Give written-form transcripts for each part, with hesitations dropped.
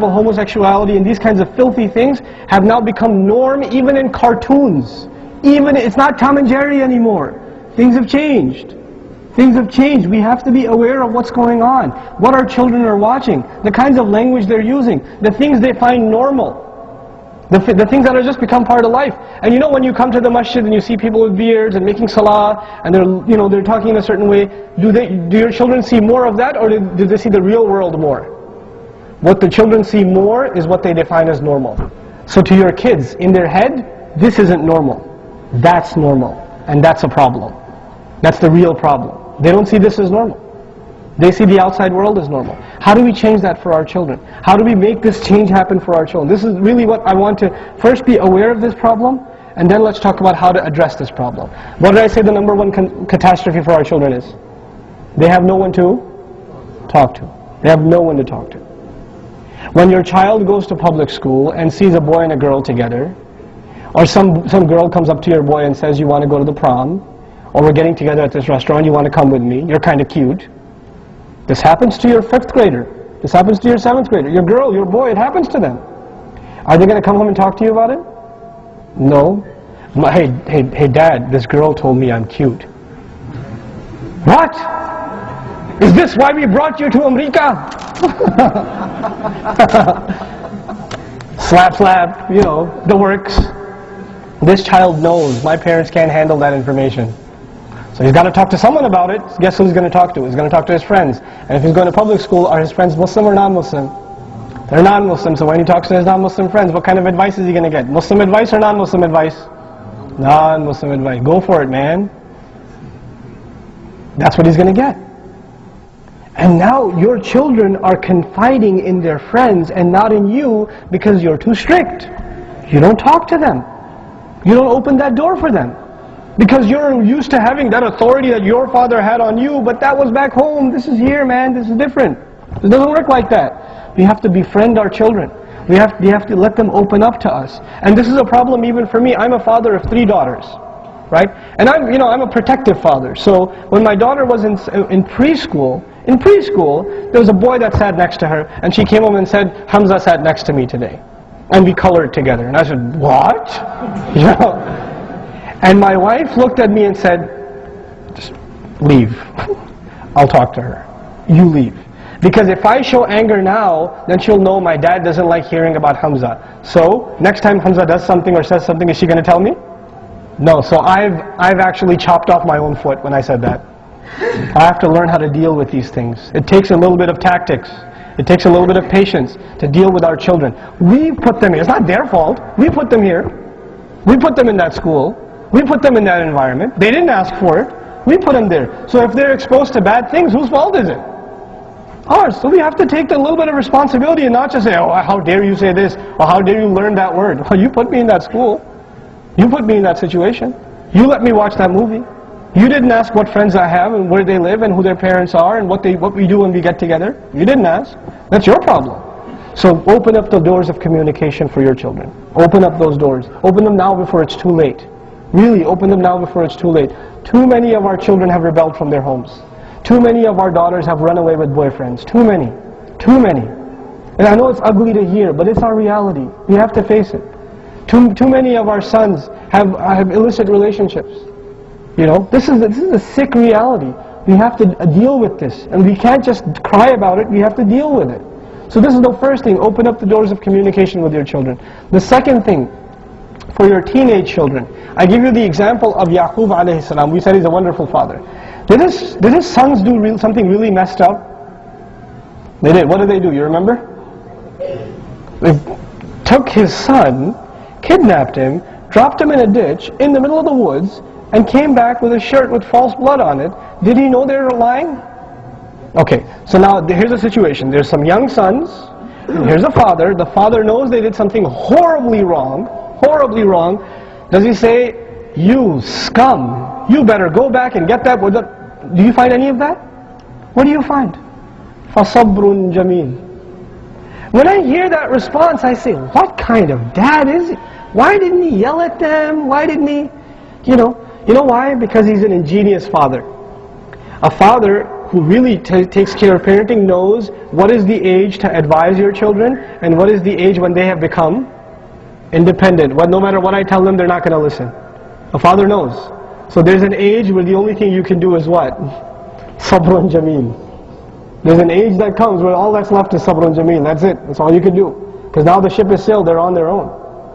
homosexuality and these kinds of filthy things have now become norm even in cartoons. Even it's not Tom and Jerry anymore. Things have changed. Things have changed. We have to be aware of what's going on, what our children are watching, the kinds of language they're using, the things they find normal, the things that have just become part of life. And you know, when you come to the masjid and you see people with beards and making salah and they're talking in a certain way, do your children see more of that, or do they see the real world more? What the children see more is what they define as normal. So to your kids, in their head, this isn't normal. That's normal, and that's a problem. That's the real problem. They don't see this as normal. They see the outside world as normal. How do we change that for our children? How do we make this change happen for our children? This is really what I want to first be aware of this problem, and then let's talk about how to address this problem. What did I say the number one catastrophe for our children is? They have no one to talk to. They have no one to talk to. When your child goes to public school and sees a boy and a girl together, or some girl comes up to your boy and says, you want to go to the prom, or we're getting together at this restaurant, you want to come with me, you're kind of cute. This happens to your 5th grader. This happens to your 7th grader. Your girl, your boy, it happens to them. Are they going to come home and talk to you about it? No. Hey dad, this girl told me I'm cute. What? Is this why we brought you to America? Slap, slap, the works. This child knows my parents can't handle that information. So he's got to talk to someone about it. Guess who he's going to talk to? He's going to talk to his friends. And if he's going to public school, are his friends Muslim or non-Muslim? They're non-Muslim, so when he talks to his non-Muslim friends, what kind of advice is he going to get? Muslim advice or non-Muslim advice? Non-Muslim advice. Go for it, man. That's what he's going to get. And now your children are confiding in their friends and not in you because you're too strict. You don't talk to them. You don't open that door for them. Because you're used to having that authority that your father had on you, but that was back home. This is here, man. This is different. It doesn't work like that. We have to befriend our children. We have to let them open up to us. And this is a problem even for me. I'm a father of 3 daughters, right? And I'm a protective father. So when my daughter was in preschool, there was a boy that sat next to her, and she came home and said, Hamza sat next to me today. And we colored together. And I said, what? And my wife looked at me and said, just leave. I'll talk to her. You leave. Because if I show anger now, then she'll know my dad doesn't like hearing about Hamza. So, next time Hamza does something or says something, is she going to tell me? No. So I've actually chopped off my own foot when I said that. I have to learn how to deal with these things. It takes a little bit of tactics. It takes a little bit of patience to deal with our children. We put them here. It's not their fault. We put them here. We put them in that school. We put them in that environment. They didn't ask for it. We put them there. So if they're exposed to bad things, whose fault is it? Ours. So we have to take a little bit of responsibility and not just say, oh, how dare you say this, or how dare you learn that word. Well, you put me in that school. You put me in that situation. You let me watch that movie. You didn't ask what friends I have and where they live and who their parents are and what we do when we get together. You didn't ask. That's your problem. So open up the doors of communication for your children. Open up those doors. Open them now before it's too late. Really, open them now before it's too late. Too many of our children have rebelled from their homes. Too many of our daughters have run away with boyfriends. Too many. Too many. And I know it's ugly to hear, but it's our reality. We have to face it. Too many of our sons have illicit relationships. This is a sick reality. We have to deal with this. And we can't just cry about it, we have to deal with it. So this is the first thing, open up the doors of communication with your children. The second thing, for your teenage children, I give you the example of Yaqub alayhi salam. We said he's a wonderful father. Did his sons do something really messed up? They did. What did they do? You remember? They took his son, kidnapped him, dropped him in a ditch in the middle of the woods, and came back with a shirt with false blood on it. Did he know they were lying? Okay, so now here's a situation. There's some young sons, and here's a father. The father knows they did something horribly wrong. Does he say, you scum, you better go back and get that? Do you find any of that? What do you find? فَصَبْرٌ جَمِيلٌ. When I hear that response, I say, what kind of dad is he? Why didn't he yell at them? Why didn't he, you know why? Because he's an ingenious father. A father who really takes care of parenting knows what is the age to advise your children, and what is the age when they have become independent. Well, no matter what I tell them, they're not going to listen. A father knows. So there's an age where the only thing you can do is what? Sabrun Jameel. There's an age that comes where all that's left is Sabrun Jameel. That's it. That's all you can do. Because now the ship is sailed, they're on their own.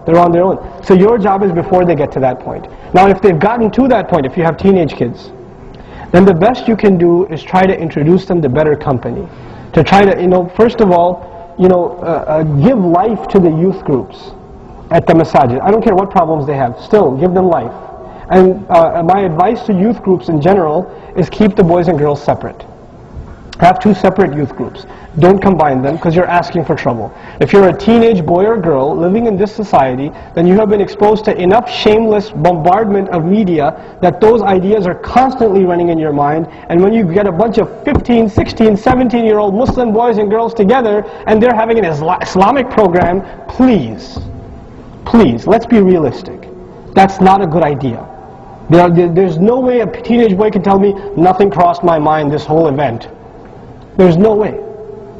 They're on their own. So your job is before they get to that point. Now if they've gotten to that point, if you have teenage kids, then the best you can do is try to introduce them to better company. To try to, first of all, give life to the youth groups at the masajid. I don't care what problems they have, still give them life. And my advice to youth groups in general is keep the boys and girls separate. Have two separate youth groups. Don't combine them because you're asking for trouble. If you're a teenage boy or girl living in this society, then you have been exposed to enough shameless bombardment of media that those ideas are constantly running in your mind. And when you get a bunch of 15, 16, 17-year-old Muslim boys and girls together and they're having an Islamic program, please, let's be realistic. That's not a good idea. There's no way a teenage boy can tell me, nothing crossed my mind this whole event. There's no way.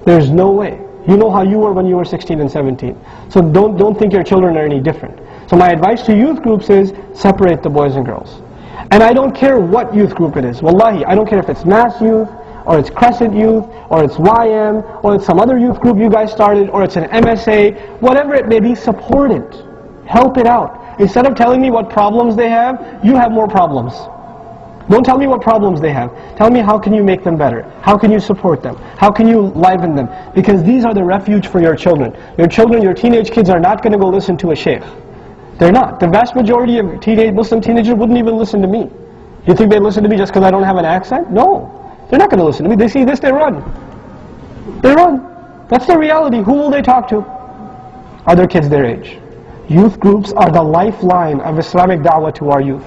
There's no way. You know how you were when you were 16 and 17. So don't think your children are any different. So my advice to youth groups is separate the boys and girls. And I don't care what youth group it is. Wallahi, I don't care if it's Mass Youth, or it's Crescent Youth, or it's YM, or it's some other youth group you guys started, or it's an MSA, whatever it may be, support it. Help it out. Instead of telling me what problems they have, you have more problems. Don't tell me what problems they have. Tell me how can you make them better. How can you support them? How can you liven them? Because these are the refuge for your children. Your children, your teenage kids are not going to go listen to a sheikh. They're not. The vast majority of Muslim teenagers wouldn't even listen to me. You think they listen to me just because I don't have an accent? No. They're not going to listen to me. They see this, they run. They run. That's the reality. Who will they talk to? Other kids their age. Youth groups are the lifeline of Islamic da'wah to our youth.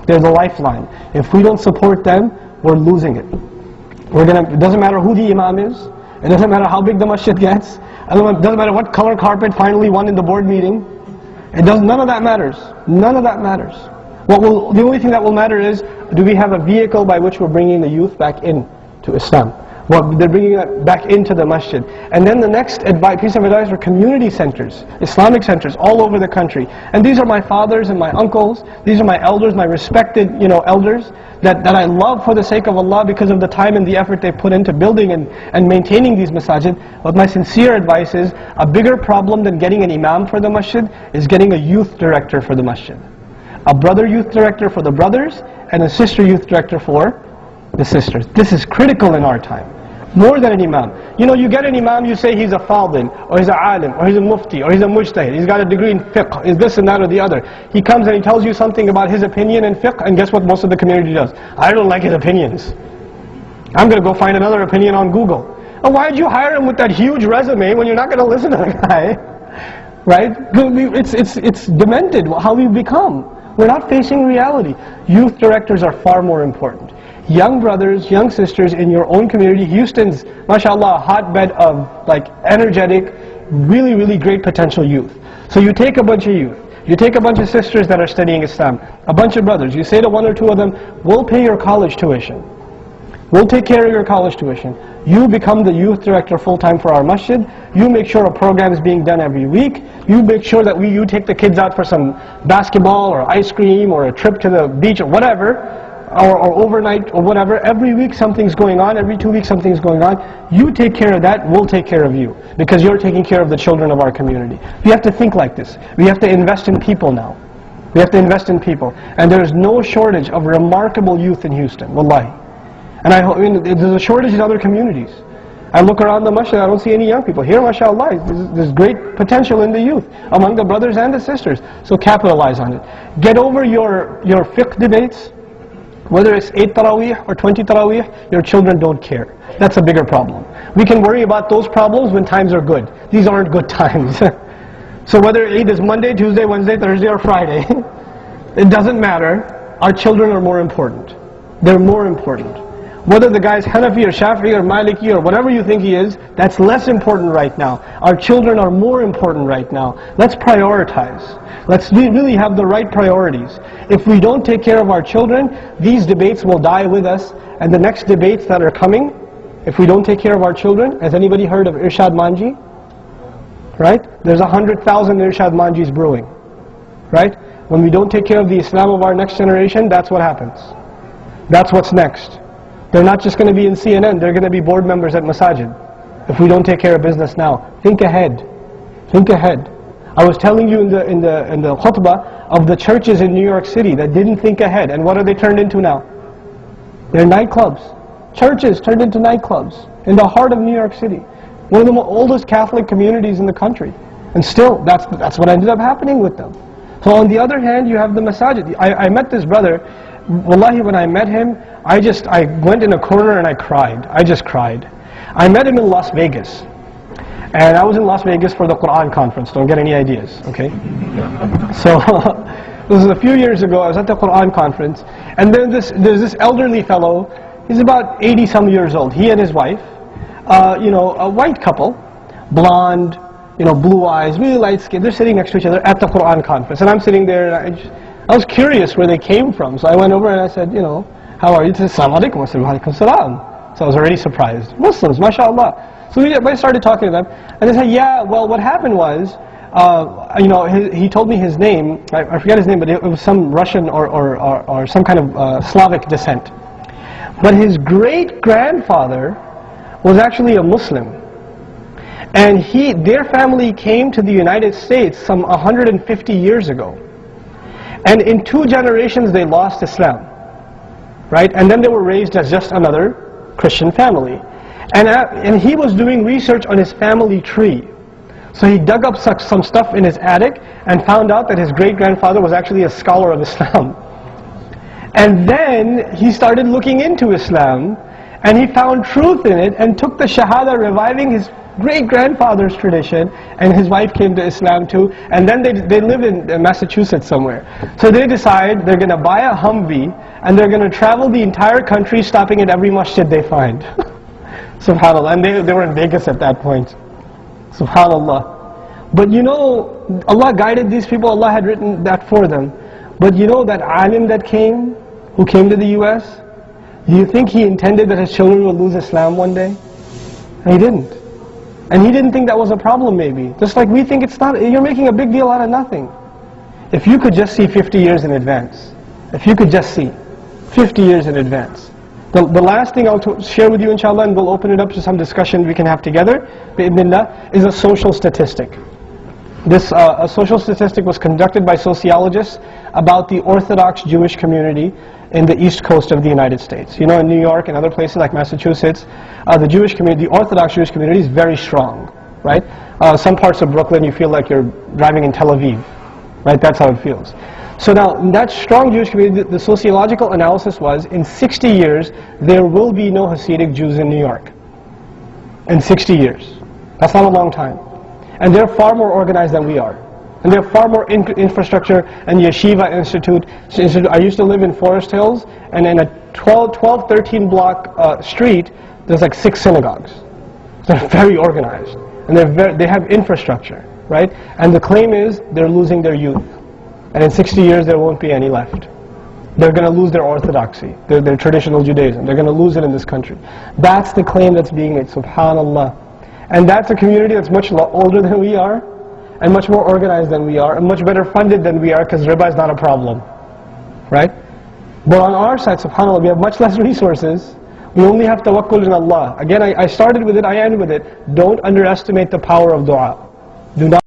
They're the lifeline. If we don't support them, we're losing it. It doesn't matter who the imam is. It doesn't matter how big the masjid gets. It doesn't matter what color carpet finally won in the board meeting. None of that matters. None of that matters. The only thing that will matter is, do we have a vehicle by which we're bringing the youth back into Islam? Well, they're bringing it back into the masjid. And then the next piece of advice are community centers, Islamic centers all over the country. And these are my fathers and my uncles. These are my elders, my respected, elders that I love for the sake of Allah because of the time and the effort they put into building and maintaining these masajid. But my sincere advice is, a bigger problem than getting an imam for the masjid is getting a youth director for the masjid. A brother youth director for the brothers and a sister youth director for the sisters. This is critical in our time. More than an imam. You get an imam, you say he's a fadil, or he's a alim, or he's a mufti, or he's a mujtahid, he's got a degree in fiqh, is this and that or the other. He comes and he tells you something about his opinion in fiqh, and guess what most of the community does? I don't like his opinions. I'm going to go find another opinion on Google. Oh, why did you hire him with that huge resume when you're not going to listen to the guy? Right? It's demented how we've become. We're not facing reality. Youth directors are far more important. Young brothers, young sisters in your own community. Houston's, mashallah, a hotbed of energetic, really, really great potential youth. So you take a bunch of youth, you take a bunch of sisters that are studying Islam, a bunch of brothers, you say to one or two of them, we'll pay your college tuition. We'll take care of your college tuition. You become the youth director full-time for our masjid. You make sure a program is being done every week. You make sure that you take the kids out for some basketball or ice cream or a trip to the beach or whatever. Or overnight or whatever. Every week something's going on, every 2 weeks something's going on. You take care of that, we'll take care of you. Because you're taking care of the children of our community. We have to think like this. We have to invest in people now. We have to invest in people. And there's no shortage of remarkable youth in Houston, wallahi. And there's a shortage in other communities. I look around the masjid, I don't see any young people. Here, mashallah, there's great potential in the youth, among the brothers and the sisters. So capitalize on it. Get over your fiqh debates. Whether it's 8 Taraweeh or 20 Taraweeh, your children don't care. That's a bigger problem. We can worry about those problems when times are good. These aren't good times. So whether Eid is Monday, Tuesday, Wednesday, Thursday, or Friday, it doesn't matter. Our children are more important. They're more important. Whether the guy's Hanafi or Shafi'i or Maliki or whatever you think he is, that's less important right now. Our children are more important right now. Let's prioritize. Let's really have the right priorities. If we don't take care of our children, these debates will die with us, and the next debates that are coming if we don't take care of our children, has anybody heard of Irshad Manji? Right? There's 100,000 Irshad Manjis brewing. Right? When we don't take care of the Islam of our next generation, that's what happens. That's what's next. They're not just going to be in CNN, they're going to be board members at Masajid. If we don't take care of business now. Think ahead. Think ahead. I was telling you in the khutbah of the churches in New York City that didn't think ahead. And what are they turned into now? They're nightclubs. Churches turned into nightclubs in the heart of New York City. One of the oldest Catholic communities in the country. And still, that's what ended up happening with them. So on the other hand, you have the masajid. I met this brother. Wallahi, when I met him, I went in a corner and I cried. I just cried. I met him in Las Vegas. And I was in Las Vegas for the Quran conference. Don't get any ideas, okay? So, this was a few years ago. I was at the Quran conference. And then there's this elderly fellow. He's about 80-some years old. He and his wife, a white couple, blonde, blue eyes, really light skin. They're sitting next to each other at the Quran conference. And I'm sitting there, and I was curious where they came from. So I went over and I said, how are you? He said, Assalamu alaikum. I said, wa alaikum salam. So I was already surprised. Muslims, mashallah. So I started talking to them, and they said, yeah, well, what happened was, he told me his name. I forget his name, but it was some Russian or some kind of Slavic descent. But his great-grandfather was actually a Muslim. And their family came to the United States some 150 years ago. And in 2 generations they lost Islam. Right? And then they were raised as just another Christian family. And he was doing research on his family tree. So he dug up some stuff in his attic and found out that his great-grandfather was actually a scholar of Islam. And then he started looking into Islam, and he found truth in it and took the Shahada, reviving his great-grandfather's tradition, and his wife came to Islam too, and then they live in Massachusetts somewhere. So they decide they're going to buy a Humvee, and they're going to travel the entire country, stopping at every masjid they find. SubhanAllah, and they were in Vegas at that point. SubhanAllah. But Allah guided these people, Allah had written that for them. But that alim that who came to the US, do you think he intended that his children would lose Islam one day? He didn't. And he didn't think that was a problem maybe. Just like we think it's not, you're making a big deal out of nothing. If you could just see 50 years in advance, if you could just see 50 years in advance. The last thing I'll share with you, inshallah, and we'll open it up to some discussion we can have together, bi'idhnillah, is a social statistic. This a social statistic was conducted by sociologists about the Orthodox Jewish community in the East Coast of the United States. In New York and other places like Massachusetts, the Jewish community, the Orthodox Jewish community is very strong, right? Some parts of Brooklyn you feel like you're driving in Tel Aviv, right? That's how it feels. So now, in that strong Jewish community, the sociological analysis was, in 60 years, there will be no Hasidic Jews in New York. In 60 years. That's not a long time. And they're far more organized than we are. And they have far more infrastructure and yeshiva institute. I used to live in Forest Hills, and in a 13 block street, there's like 6 synagogues. So they're very organized. And they have infrastructure, right? And the claim is, they're losing their youth. And in 60 years, there won't be any left. They're going to lose their orthodoxy, their traditional Judaism. They're going to lose it in this country. That's the claim that's being made, subhanAllah. And that's a community that's much older than we are, and much more organized than we are, and much better funded than we are, because riba is not a problem. Right? But on our side, subhanAllah, we have much less resources. We only have tawakkul in Allah. Again, I started with it, I end with it. Don't underestimate the power of dua. Do not